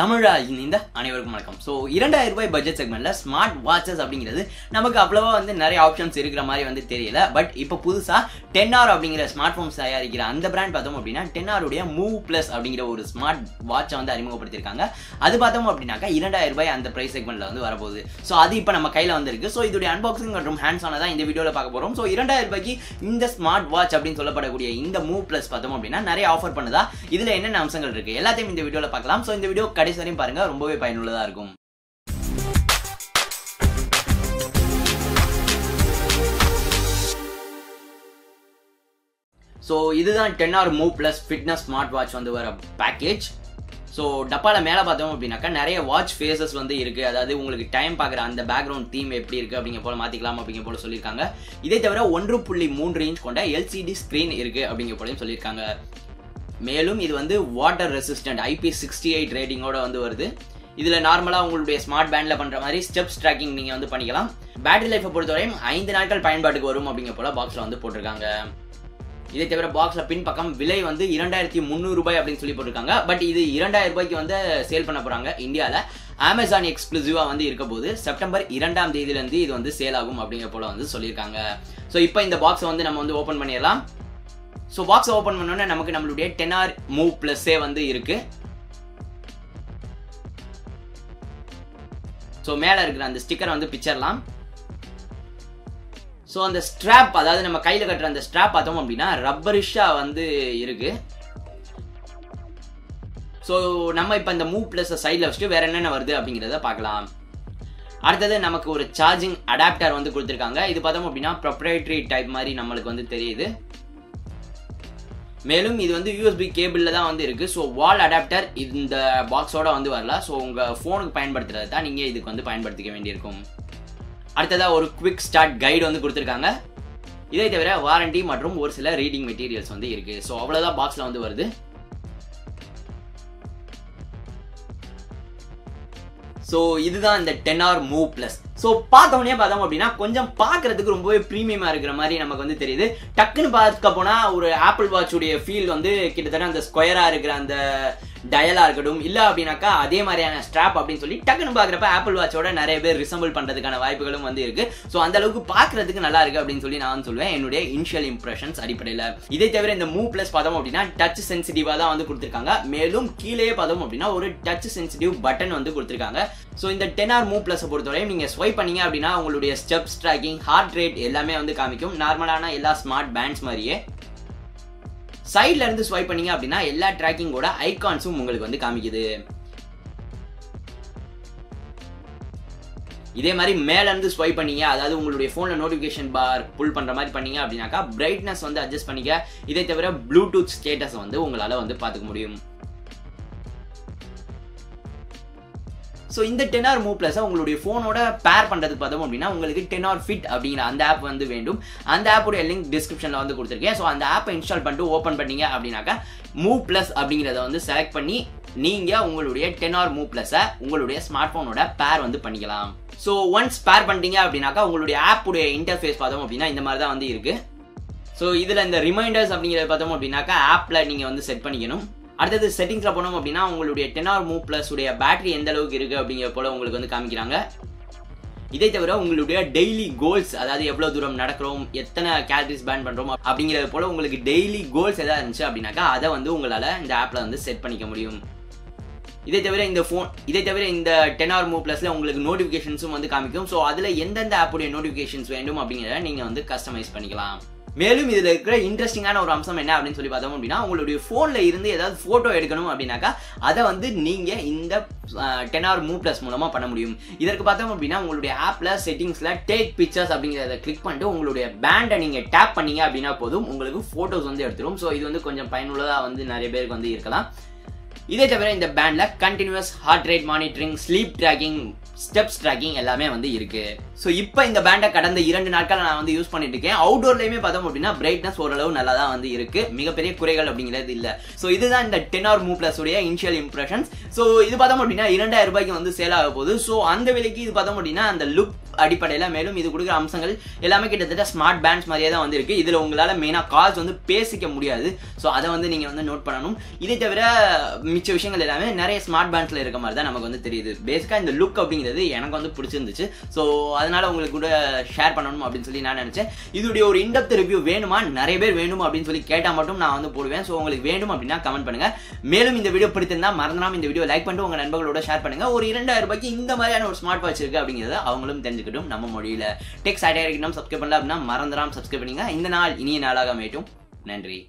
தமிழா இந்த அனைவருக்கும் வணக்கம். ஸோ 2000 ரூபாய் பட்ஜெட் செக்மெண்ட்ல ஸ்மார்ட் வாட்சஸ் அப்படிங்கிறது நமக்கு அவ்வளவா நிறைய ஆப்ஷன்ஸ் இருக்கிற மாதிரி தெரியல. பட் இப்போ புதுசா 10R அப்படிங்கிற ஸ்மார்ட் போன்ஸ் தயாரிக்கிற அந்த பிராண்ட் பார்த்தோம் அப்படின்னா 10R உடைய மூவ் பிளஸ் அப்படிங்கிற ஒரு ஸ்மார்ட் வாட்சை அறிமுகப்படுத்திருக்காங்க. அது பார்த்தோம் அப்படின்னாக்கா 2000 ரூபாய் அந்த பிரைஸ் செக்மெண்ட்ல வரப்போகுது. ஸோ அது இப்போ நம்ம கையில இருக்கு. ஸோ இதோட அன்பாக்சிங் மற்றும் ஹேண்ட்ஸ் ஆனதா இந்த வீடியோல பார்க்க போறோம். ஸோ 2000 ரூபாய்க்கு இந்த ஸ்மார்ட் வாட்ச் அப்படின்னு சொல்லப்படக்கூடிய இந்த மூவ் பிளஸ் பார்த்தோம் அப்படின்னா நிறைய ஆஃபர் பண்ணுதா, இதுல என்னென்ன அம்சங்கள் இருக்கு எல்லாத்தையும் இந்த வீடியோல பார்க்கலாம். ஸோ இந்த வீடியோ கடைசி வரையும் பாருங்க, ரொம்பவே பயனுள்ளதா இருக்கும். ஸோ இதுதான் 10R move plus fitness smart watch வர பேக்கேஜ். ஸோ டப்பால மேலே பார்த்தோம் அப்படின்னாக்கா நிறைய வாட்ச் ஃபேஸஸ் இருக்கு. அதாவது உங்களுக்கு டைம் பார்க்குற அந்த பேக்ரவுண்ட் தீம் எப்படி இருக்கு அப்படிங்கிற போல மாற்றிக்கலாம் அப்படிங்கிற போல சொல்லியிருக்காங்க. இதை தவிர 1.3 இன்ச் கொண்ட LCD ஸ்க்ரீன் இருக்கு அப்படிங்கிற போலையும் சொல்லியிருக்காங்க. மேலும் இது வாட்டர் ரெசிஸ்டன்ட் IP68 ரேட்டிங்கோட வருது. இதுல நார்மலா உங்களுடைய ஸ்மார்ட் பேண்ட்ல பண்ற மாதிரி ஸ்டெப்ஸ் ட்ராக்கிங் நீங்க பண்ணிக்கலாம். பேட்டரி லைஃபை பொறுத்தவரையும் 5 நாட்கள் பயன்பாட்டுக்கு வரும் அப்படிங்கிற போல பாக்ஸ்ல போட்டிருக்காங்க. இதை தவிர பாக்ஸ்ல பின் பக்கம் விலை 2300 ரூபாய் அப்படின்னு சொல்லி போட்டிருக்காங்க. பட் இது 2000 ரூபாய்க்கு சேல் பண்ண போறாங்க இந்தியால. அமேசான் எக்ஸ்க்ளூசிவா இருக்க போது செப்டம்பர் 2ஆம் தேதியில இருந்து இது சேல் ஆகும் அப்படிங்கிற போல சொல்லியிருக்காங்க. ஸோ இப்போ இந்த பாக்ஸை நம்ம ஓபன் பண்ணிடலாம். ஸோ பாக்ஸ் ஓபன் பண்ணோன்னா நமக்கு நம்மளுடைய 10R மூவ் பிளஸ்ஸே இருக்கு. ஸோ மேல இருக்கிற அந்த ஸ்டிக்கர் பிச்சர்லாம். ஸோ அந்த ஸ்ட்ராப், அதாவது நம்ம கையில கட்டுற அந்த ஸ்ட்ராப் பார்த்தோம் அப்படின்னா ரப்பரிஷா இருக்கு. ஸோ நம்ம இப்போ இந்த மூவ் பிளஸ் சைடில் வச்சுட்டு வேற என்னென்ன வருது அப்படிங்கிறத பார்க்கலாம். அடுத்தது நமக்கு ஒரு சார்ஜிங் அடாப்டர் கொடுத்துருக்காங்க. இது பார்த்தோம் அப்படின்னா ப்ரொப்ரைட்டரி டைப் மாதிரி நம்மளுக்கு தெரியுது. மேலும் இது USB கேபிள்ல தான் இருக்கு. ஸோ வால் அடாப்டர் இந்த பாக்ஸோட வரல. ஸோ உங்க போனுக்கு பயன்படுத்துறது தான் நீங்க இதுக்கு பயன்படுத்திக்க வேண்டியிருக்கும். அடுத்ததா ஒரு குவிக் ஸ்டார்ட் கைடு கொடுத்துருக்காங்க. இதை தவிர வாரண்டி மற்றும் ஒரு சில ரீடிங் மெட்டீரியல்ஸ் இருக்கு. ஸோ அவ்வளவுதான் பாக்ஸ்ல வருது. ஸோ இதுதான் இந்த 10R மூவ் பிளஸ். ஸோ பார்த்தோன்னே பார்த்தோம் அப்படின்னா கொஞ்சம் பார்க்கறதுக்கு ரொம்பவே ப்ரீமியமா இருக்கிற மாதிரி நமக்கு தெரியுது. டக்குன்னு பார்க்க போனா ஒரு ஆப்பிள் வாட்ச் உடைய ஃபீல் கிட்டத்தட்ட அந்த ஸ்கொயரா இருக்கிற அந்த டயலா இருக்கட்டும், இல்ல அப்படின்னாக்கா அதே மாதிரியான ஸ்ட்ராப் அப்படின்னு சொல்லி டக்குன்னு பாக்குறப்ப ஆப்பிள் வாட்சோட நிறைய பேர் ரிசம்பிள் பண்றதுக்கான வாய்ப்புகளும் இருக்கு. ஸோ அந்த அளவுக்கு பாக்குறதுக்கு நல்லா இருக்கு அப்படின்னு சொல்லி நான் சொல்லுவேன் என்னுடைய இனிஷியல் இம்ப்ரெஷன்ஸ் அடிப்படையில். இதை தவிர இந்த மூவ் பிளஸ் பார்த்தோம் அப்படின்னா டச் சென்சிட்டிவா தான் கொடுத்திருக்காங்க. மேலும் கீழே பார்த்தோம் அப்படின்னா ஒரு டச் சென்சிட்டிவ் பட்டன் கொடுத்திருக்காங்க. ஸோ இந்த 10R மூவ் பிளஸ் பொறுத்தவரையும் நீங்க ஸ்வைப் பண்ணீங்க அப்படின்னா உங்களுடைய ஸ்டெப்ஸ் ட்ராக்கிங், ஹார்ட் ரேட் எல்லாமே காமிக்கும். நார்மலான எல்லா ஸ்மார்ட் பேண்ட்ஸ் மாதிரியே சைட்ல இருந்து ஸ்வைப் பண்ணீங்க அப்படின்னா எல்லா ட்ராக்கிங்கோட ஐகான்ஸும் உங்களுக்கு காமிக்குது. இதே மாதிரி மேல இருந்து ஸ்வைப் பண்ணீங்க, அதாவது உங்களுடைய போன்ல நோட்டிபிகேஷன் பார் புல் பண்ற மாதிரி பண்ணீங்க அப்படின்னாக்கா பிரைட்னஸ் அட்ஜஸ்ட் பண்ணிக்க. இதை தவிர ப்ளூடூத் ஸ்டேட்டஸ் உங்களால பார்த்துக்க முடியும். ஸோ இந்த 10R மூவ் பிளஸ் உங்களுடைய போனோட பேர் பண்றதுக்கு பார்த்தோம் அப்படின்னா உங்களுக்கு 10R ஃபிட் அப்படிங்கிற அந்த ஆப் வேண்டும். அந்த ஆப்போட லிங்க் டிஸ்கிரிப்ஷன்ல கொடுத்துருக்கேன். ஸோ அந்த ஆப்பை இன்ஸ்டால் பண்ணிட்டு ஓப்பன் பண்ணீங்க அப்படின்னாக்கா மூவ் பிளஸ் அப்படிங்கிறத செலக்ட் பண்ணி நீங்க உங்களுடைய 10R மூவ் பிளஸை உங்களுடைய ஸ்மார்ட் போனோட பேர் பண்ணிக்கலாம். ஸோ ஒன்ஸ் பேர் பண்ணிட்டீங்க அப்படின்னாக்கா உங்களுடைய ஆப்புடைய இன்டர்ஃபேஸ் பார்த்தோம் அப்படின்னா இந்த மாதிரி தான் இருக்கு. ஸோ இதுல இந்த ரிமைண்டர்ஸ் அப்படிங்கிறத பார்த்தோம் அப்படின்னாக்கா ஆப்ல நீங்க செட் பண்ணிக்கணும். அடுத்தது செட்டிங்ஸ்ல போனோம் அப்படின்னா உங்களுடைய 10R மூவ் பிளஸ் உடைய பேட்டரி எந்த அளவுக்கு இருக்கு அப்படிங்கிற போல உங்களுக்கு காமிக்கிறாங்க. இதை தவிர உங்களுடைய டெய்லி கோல்ஸ், அதாவது எவ்வளவு தூரம் நடக்கிறோம், எத்தனை கேலரிஸ் பேர்ன் பண்றோம் அப்படிங்கிறது போல உங்களுக்கு டெய்லி கோல்ஸ் ஏதாவது இருந்துச்சு அப்படின்னாக்கா அதை உங்களால இந்த ஆப்ல செட் பண்ணிக்க முடியும். இதை தவிர இந்த 10R மூவ் பிளஸ்ல உங்களுக்கு நோட்டிபிகேஷன்ஸும் காமிக்கும். ஸோ அதுல எந்தெந்த ஆப்புடைய நோட்டிபிகேஷன்ஸ் வேண்டும் அப்படிங்கிறத நீங்க கஸ்டமைஸ் பண்ணிக்கலாம். மேலும் இதுல இருக்கிற இன்ட்ரெஸ்டிங்கான ஒரு அம்சம் என்ன அப்படின்னு சொல்லி பார்த்தோம் அப்படின்னா உங்களுடைய போன்ல இருந்து ஏதாவது போட்டோ எடுக்கணும் அப்படின்னாக்கா அதை நீங்க இந்த 10R மூவ் பிளஸ் மூலமா பண்ண முடியும். இதற்கு பார்த்தோம் அப்படின்னா உங்களுடைய ஆப்ல செட்டிங்ஸ்ல டேக் பிக்சர்ஸ் அப்படிங்கிறத கிளிக் பண்ணிட்டு உங்களுடைய பேண்டை நீங்க டேப் பண்ணீங்க அப்படின்னா போதும் உங்களுக்கு போட்டோஸ் எடுத்துரும். ஸோ இது கொஞ்சம் பயனுள்ளதா நிறைய பேருக்கு இருக்கலாம். இதே தவிர இந்த பேண்ட்ல continuous heart rate monitoring, sleep tracking, steps tracking எல்லாமே இருக்கு. ஸோ இப்போ இந்த பேண்டை கடந்த 2 நாட்கள் நான் யூஸ் பண்ணிட்டு இருக்கேன். அவுட்டோர்லயுமே பார்த்தோம் அப்படின்னா பிரைட்னஸ் ஓரளவு நல்லா தான் இருக்கு. மிகப்பெரிய குறைகள் அப்படிங்கிறது இல்ல. ஸோ இதுதான் இந்த 10R மூவ் பிளஸ் உடைய இனிஷியல் இம்ப்ரெஷன்ஸ். ஸோ இது பார்த்தோம் அப்படின்னா 2000 ரூபாய்க்கு சேல் ஆக போகுது. ஸோ அந்த விலைக்கு இது பார்த்தோம் அப்படின்னா அந்த லுக் அடிப்படையில் மேலும் இது கொடுக்குற அம்சங்கள் எல்லாமே கிட்டத்தட்ட ஸ்மார்ட் பேண்ட்ஸ் மாதிரியே தான் இருக்கு. இதுல உங்களால மெயினா கால்ஸ் பேசிக்க முடியாது. ஸோ அதை நீங்க நோட் பண்ணணும். இதை தவிர மிச்ச விஷயங்கள் எல்லாமே நிறைய ஸ்மார்ட் பேண்ட்ஸ்ல இருக்க மாதிரி தான் நமக்கு வந்து தெரியுது. பேசிக்கா இந்த லுக் அப்படிங்கிறது எனக்கு வந்து பிடிச்சிருந்துச்சு. ஸோ அதனால உங்களுக்கு கூட ஷேர் பண்ணணும் அப்படின்னு சொல்லி நான் நினைச்சேன். இதோடைய ஒரு இன்டெப்த் ரிவ்யூ வேணுமா, நிறைய பேர் வேணும் அப்படின்னு சொல்லி கேட்டால் மட்டும் நான் வந்து போடுவேன். ஸோ உங்களுக்கு வேணும் அப்படின்னா கமெண்ட் பண்ணுங்க. மேலும் இந்த வீடியோ பிடித்திருந்தா மறந்துடாம இந்த வீடியோ லைக் பண்ணிட்டு உங்க நண்பர்களோட ஷேர் பண்ணுங்க. ஒரு 2000 ரூபாய்க்கு இந்த மாதிரியான ஒரு ஸ்மார்ட் வாட்ச் இருக்கு அப்படிங்கிறத அவங்களும் தெரிஞ்சுக்கிட்டும். நம்ம மொழியில டெக் சாட்டையர் சப்ஸ்கிரைப் பண்ணல அப்படின்னா மறந்துடாம சப்ஸ்கிரைப் பண்ணுங்க. இந்த நாள் இனிய நாளாக அமையட்டும். நன்றி.